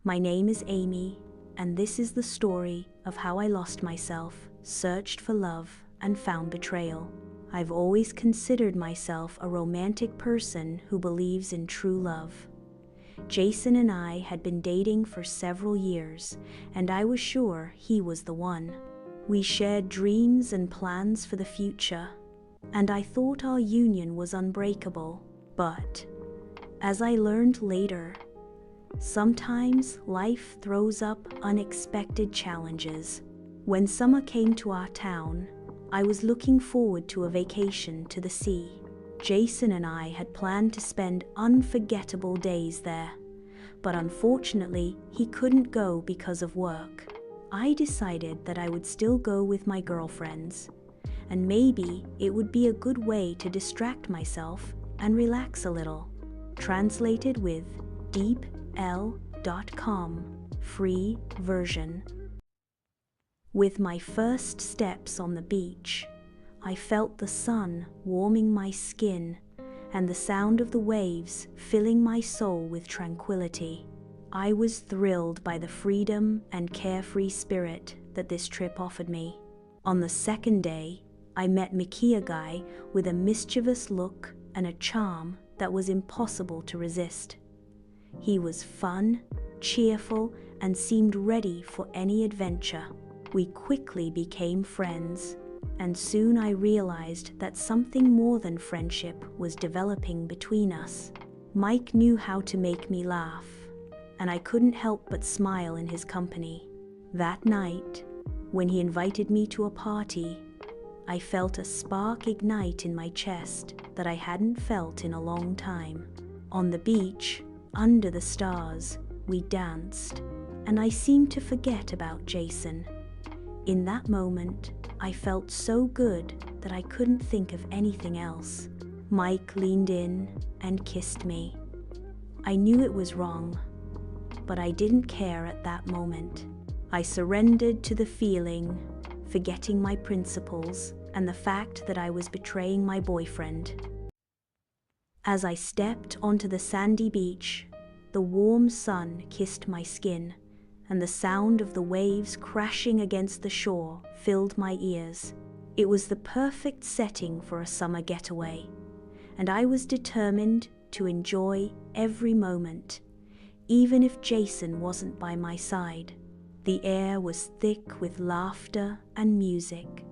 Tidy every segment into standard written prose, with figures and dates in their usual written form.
My name is Amy, and this is the story of how I lost myself, searched for love, and found betrayal. I've always considered myself a romantic person who believes in true love. Jason and I had been dating for several years, and I was sure he was the one. We shared dreams and plans for the future, and I thought our union was unbreakable. But, as I learned later, sometimes life throws up unexpected challenges. When summer came to our town, I was looking forward to a vacation to the sea. Jason and I had planned to spend unforgettable days there, but unfortunately, he couldn't go because of work. I decided that I would still go with my girlfriends, and maybe it would be a good way to distract myself and relax a little. Translated with deepl.com, free version. With my first steps on the beach, I felt the sun warming my skin and the sound of the waves filling my soul with tranquility. I was thrilled by the freedom and carefree spirit that this trip offered me. On the second day, I met Mickey, a guy with a mischievous look and a charm that was impossible to resist. He was fun, cheerful, and seemed ready for any adventure. We quickly became friends, and soon I realized that something more than friendship was developing between us. Mike knew how to make me laugh, and I couldn't help but smile in his company. That night, when he invited me to a party, I felt a spark ignite in my chest that I hadn't felt in a long time. On the beach, under the stars, we danced, and I seemed to forget about Jason. In that moment, I felt so good that I couldn't think of anything else. Mike leaned in and kissed me. I knew it was wrong, but I didn't care at that moment. I surrendered to the feeling, forgetting my principles and the fact that I was betraying my boyfriend. As I stepped onto the sandy beach, the warm sun kissed my skin, and the sound of the waves crashing against the shore filled my ears. It was the perfect setting for a summer getaway, and I was determined to enjoy every moment, even if Jason wasn't by my side. The air was thick with laughter and music,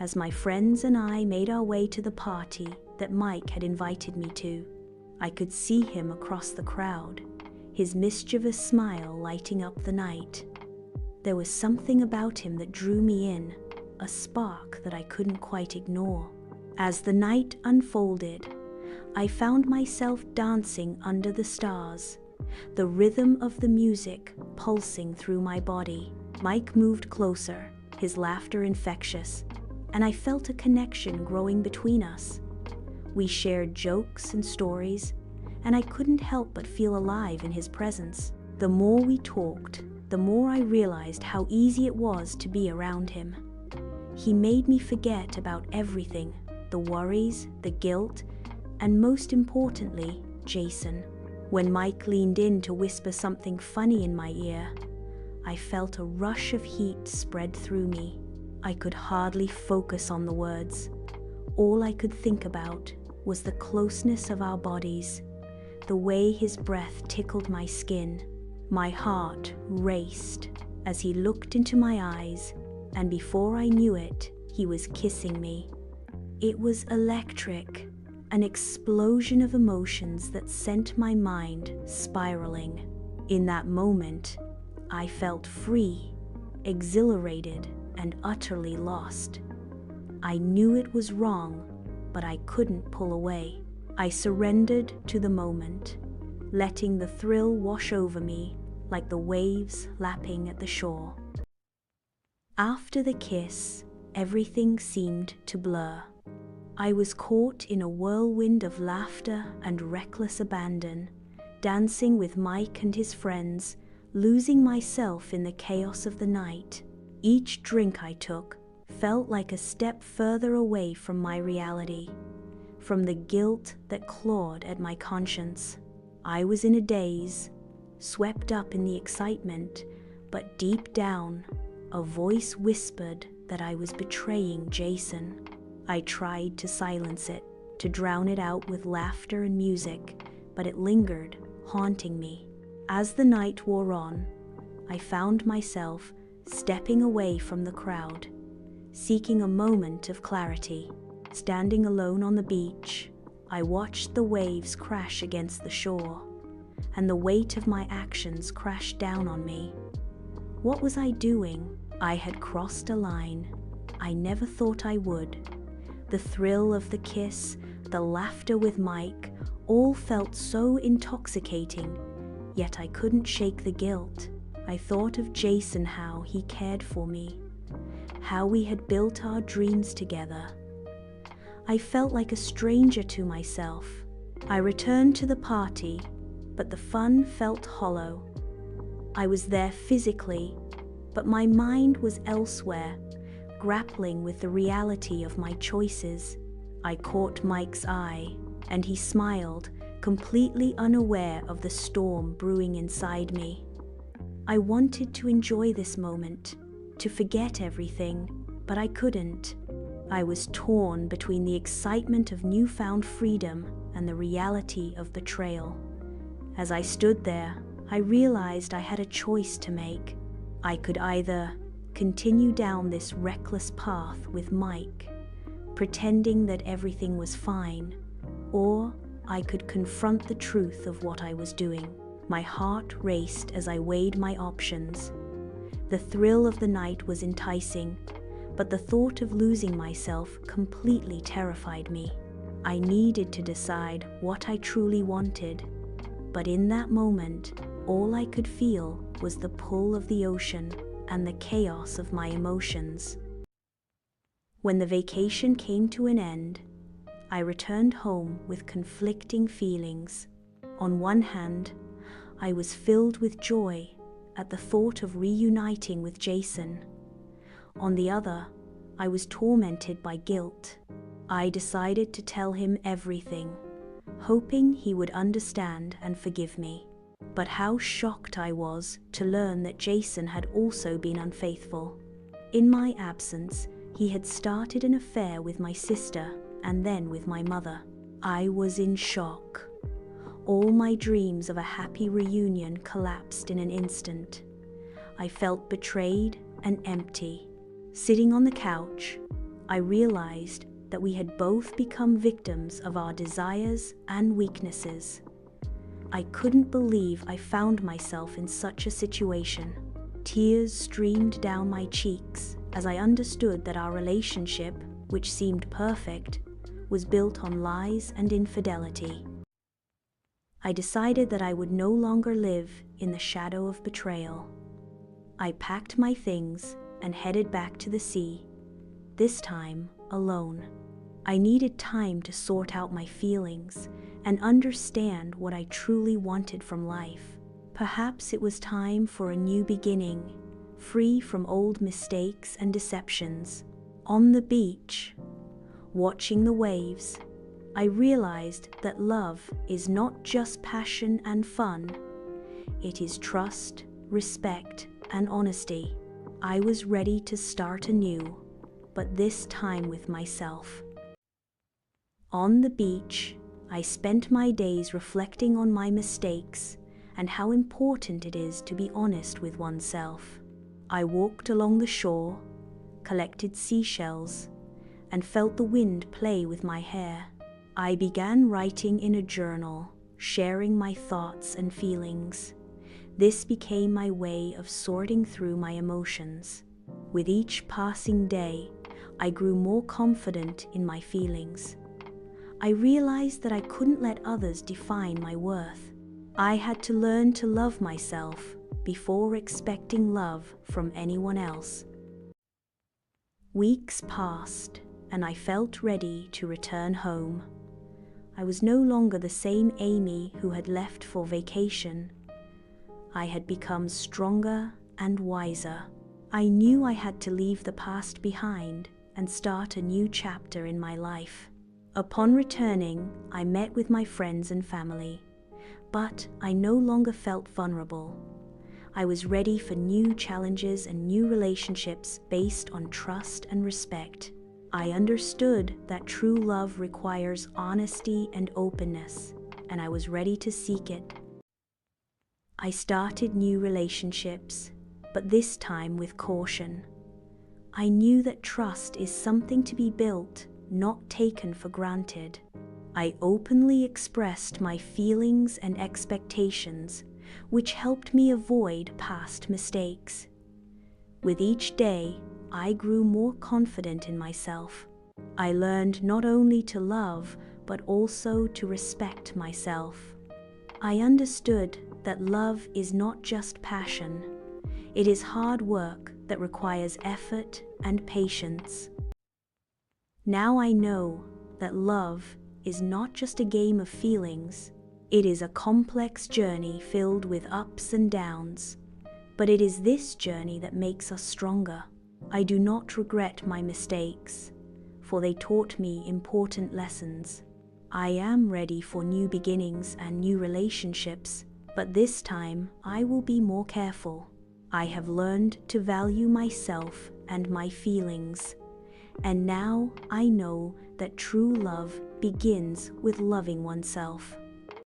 as my friends and I made our way to the party that Mike had invited me to. I could see him across the crowd, his mischievous smile lighting up the night. There was something about him that drew me in, a spark that I couldn't quite ignore. As the night unfolded, I found myself dancing under the stars, the rhythm of the music pulsing through my body. Mike moved closer, his laughter infectious, and I felt a connection growing between us. We shared jokes and stories, and I couldn't help but feel alive in his presence. The more we talked, the more I realized how easy it was to be around him. He made me forget about everything, the worries, the guilt, and most importantly, Jason. When Mike leaned in to whisper something funny in my ear, I felt a rush of heat spread through me. I could hardly focus on the words. All I could think about was the closeness of our bodies, the way his breath tickled my skin. My heart raced as he looked into my eyes, and before I knew it, he was kissing me. It was electric, an explosion of emotions that sent my mind spiraling. In that moment, I felt free, exhilarated, and utterly lost. I knew it was wrong, but I couldn't pull away. I surrendered to the moment, letting the thrill wash over me like the waves lapping at the shore. After the kiss, everything seemed to blur. I was caught in a whirlwind of laughter and reckless abandon, dancing with Mike and his friends, losing myself in the chaos of the night. Each drink I took felt like a step further away from my reality, from the guilt that clawed at my conscience. I was in a daze, swept up in the excitement, but deep down, a voice whispered that I was betraying Jason. I tried to silence it, to drown it out with laughter and music, but it lingered, haunting me. As the night wore on, I found myself stepping away from the crowd, seeking a moment of clarity. Standing alone on the beach, I watched the waves crash against the shore, and the weight of my actions crashed down on me. What was I doing? I had crossed a line I never thought I would. The thrill of the kiss, the laughter with Mike, all felt so intoxicating, yet I couldn't shake the guilt. I thought of Jason, how he cared for me, how we had built our dreams together. I felt like a stranger to myself. I returned to the party, but the fun felt hollow. I was there physically, but my mind was elsewhere, grappling with the reality of my choices. I caught Mike's eye, and he smiled, completely unaware of the storm brewing inside me. I wanted to enjoy this moment, to forget everything, but I couldn't. I was torn between the excitement of newfound freedom and the reality of betrayal. As I stood there, I realized I had a choice to make. I could either continue down this reckless path with Mike, pretending that everything was fine, or I could confront the truth of what I was doing. My heart raced as I weighed my options. The thrill of the night was enticing, but the thought of losing myself completely terrified me. I needed to decide what I truly wanted, but in that moment, all I could feel was the pull of the ocean and the chaos of my emotions. When the vacation came to an end, I returned home with conflicting feelings. On one hand, I was filled with joy at the thought of reuniting with Jason. On the other, I was tormented by guilt. I decided to tell him everything, hoping he would understand and forgive me. But how shocked I was to learn that Jason had also been unfaithful. In my absence, he had started an affair with my sister and then with my mother. I was in shock. All my dreams of a happy reunion collapsed in an instant. I felt betrayed and empty. Sitting on the couch, I realized that we had both become victims of our desires and weaknesses. I couldn't believe I found myself in such a situation. Tears streamed down my cheeks as I understood that our relationship, which seemed perfect, was built on lies and infidelity. I decided that I would no longer live in the shadow of betrayal. I packed my things and headed back to the sea, this time alone. I needed time to sort out my feelings and understand what I truly wanted from life. Perhaps it was time for a new beginning, free from old mistakes and deceptions. On the beach, watching the waves, I realized that love is not just passion and fun. It is trust, respect, and honesty. I was ready to start anew, but this time with myself. On the beach, I spent my days reflecting on my mistakes and how important it is to be honest with oneself. I walked along the shore, collected seashells, and felt the wind play with my hair. I began writing in a journal, sharing my thoughts and feelings. This became my way of sorting through my emotions. With each passing day, I grew more confident in my feelings. I realized that I couldn't let others define my worth. I had to learn to love myself before expecting love from anyone else. Weeks passed, and I felt ready to return home. I was no longer the same Amy who had left for vacation. I had become stronger and wiser. I knew I had to leave the past behind and start a new chapter in my life. Upon returning, I met with my friends and family. but I no longer felt vulnerable. I was ready for new challenges and new relationships based on trust and respect. I understood that true love requires honesty and openness, and I was ready to seek it. I started new relationships, but this time with caution. I knew that trust is something to be built, not taken for granted. I openly expressed my feelings and expectations, which helped me avoid past mistakes. With each day, I grew more confident in myself. I learned not only to love, but also to respect myself. I understood that love is not just passion. It is hard work that requires effort and patience. Now I know that love is not just a game of feelings. It is a complex journey filled with ups and downs. But it is this journey that makes us stronger. I do not regret my mistakes, for they taught me important lessons. I am ready for new beginnings and new relationships, but this time I will be more careful. I have learned to value myself and my feelings, and now I know that true love begins with loving oneself.